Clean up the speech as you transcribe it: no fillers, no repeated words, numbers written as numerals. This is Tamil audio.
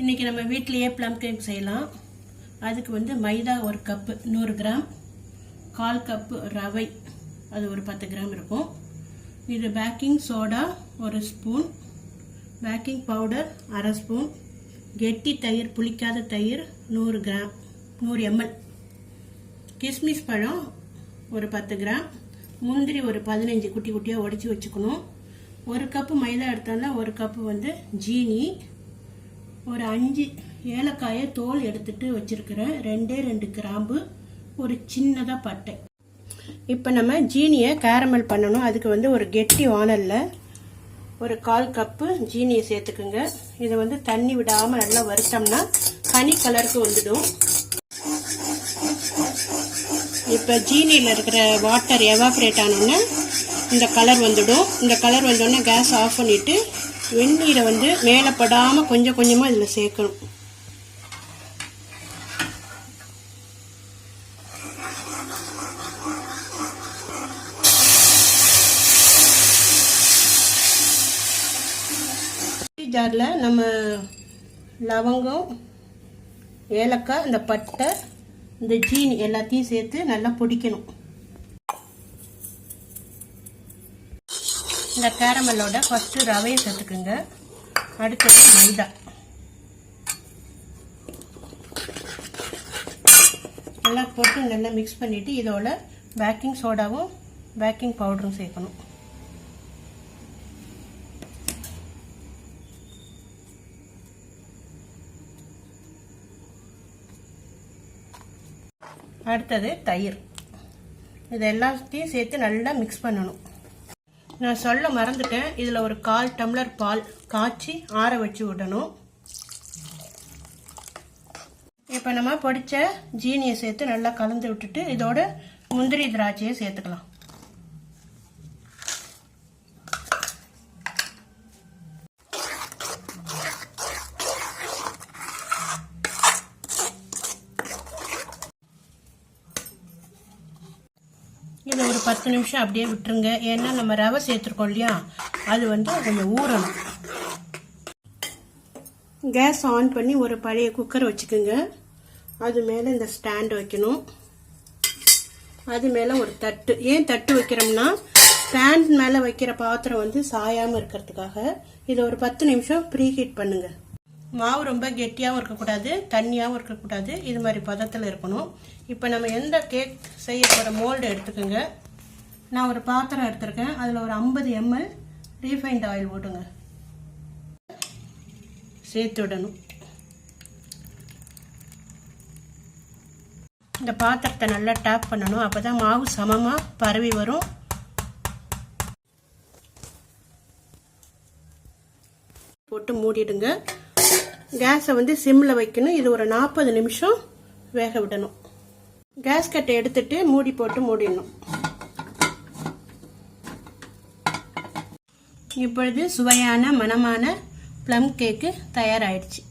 இன்றைக்கி நம்ம வீட்டிலையே ப்ளம் கேக் செய்யலாம். அதுக்கு வந்து மைதா 1 கப்பு 100 கிராம், 1/4 கப்பு ரவை அது ஒரு 10 கிராம் இருக்கும். இது baking soda 1 spoon, baking powder 1/2 spoon, கெட்டி தயிர் புளிக்காத தயிர் 100 கிராம் 100 ml, கிஸ்மிஸ் பழம் ஒரு 10 கிராம், முந்திரி ஒரு 15 குட்டி குட்டியாக உடைச்சி வச்சுக்கணும். 1 கப்பு மைதா எடுத்தாலும் 1 கப்பு வந்து ஜீனி, ஒரு 5 ஏலக்காயை தோல் எடுத்துட்டு வச்சிருக்கிறேன், 2 கிராம்பு, ஒரு சின்னதாக பட்டை. இப்போ நம்ம ஜீனியை கேரமல் பண்ணணும். அதுக்கு வந்து ஒரு கெட்டி வானலில் ஒரு 1/4 கப்பு ஜீனியை சேர்த்துக்குங்க. இதை வந்து தண்ணி விடாமல் நல்லா வறுத்தோம்னா கனி கலருக்கு வந்துடும். இப்போ ஜீனியில் இருக்கிற வாட்டர் எவாப்ரேட் ஆனோன்னே இந்த கலர் வந்துடும். இந்த கலர் வந்தோடனே கேஸ் ஆஃப் பண்ணிவிட்டு வெந்நீரை வந்து மேலே படாமல் கொஞ்சம் கொஞ்சமாக இதில் சேர்க்கணும். ஜாரில் நம்ம லவங்கம், ஏலக்காய், இந்த பட்டை, இந்த ஜீனி எல்லாத்தையும் சேர்த்து நல்லா பொடிக்கணும். இந்த கேரமலோட ஃபஸ்ட்டு ரவையை சேர்த்துக்குங்க, அடுத்தது மைதா, நல்லா போட்டு நல்லா மிக்ஸ் பண்ணிவிட்டு இதோட பேக்கிங் சோடாவும் பேக்கிங் பவுடரும் சேர்க்கணும். அடுத்தது தயிர். இது எல்லாத்தையும் சேர்த்து நல்லா மிக்ஸ் பண்ணணும். நான் சொல்ல மறந்துட்டேன், இதில் ஒரு 1/4 டம்ளர் பால் காய்ச்சி ஆற வச்சு விடணும். இப்போ நம்ம பொடிச்ச ஜீனியை சேர்த்து நல்லா கலந்து விட்டுட்டு இதோட முந்திரி திராட்சையை சேர்த்துக்கலாம். இதை ஒரு 10 நிமிஷம் அப்படியே விட்டுருங்க. ஏன்னா நம்ம ரவை சேர்த்துருக்கோம் இல்லையா, அது வந்து கொஞ்சம் ஊறணும். கேஸ் ஆன் பண்ணி ஒரு பழைய குக்கர் வச்சுக்கோங்க. அது மேலே இந்த ஸ்டாண்ட் வைக்கணும். அது மேலே ஒரு தட்டு. ஏன் தட்டு வைக்கிறோம்னா ஸ்டாண்ட் மேலே வைக்கிற பாத்திரம் வந்து சாயாமல் இருக்கிறதுக்காக. இதை ஒரு 10 நிமிஷம் ப்ரீ ஹீட் பண்ணுங்க. மாவு ரொம்ப கெட்டியாகவும் இருக்கக்கூடாது, தண்ணியாகவும் இருக்கக்கூடாது, இது மாதிரி பதத்தில் இருக்கணும். இப்போ நம்ம எந்த கேக் செய்ய போகிற மோல்டு எடுத்துக்கோங்க. நான் ஒரு பாத்திரம் எடுத்திருக்கேன், அதில் ஒரு 50 ml ரீஃபைண்ட் ஆயில் போட்டுங்க, சேர்த்து விடணும். இந்த பாத்திரத்தை நல்லா டேப் பண்ணணும், அப்போ தான் மாவு சமமாக பரவி வரும். போட்டு மூடிடுங்க. கேஸை வந்து சிம்மில் வைக்கணும். இது ஒரு 40 நிமிஷம் வேக விடணும். கேஸ் கட்டை எடுத்துட்டு மூடி போட்டு மூடிடணும். இப்பொழுது சுவையான மணமான ப்ளம் கேக்கு தயாராகிடுச்சு.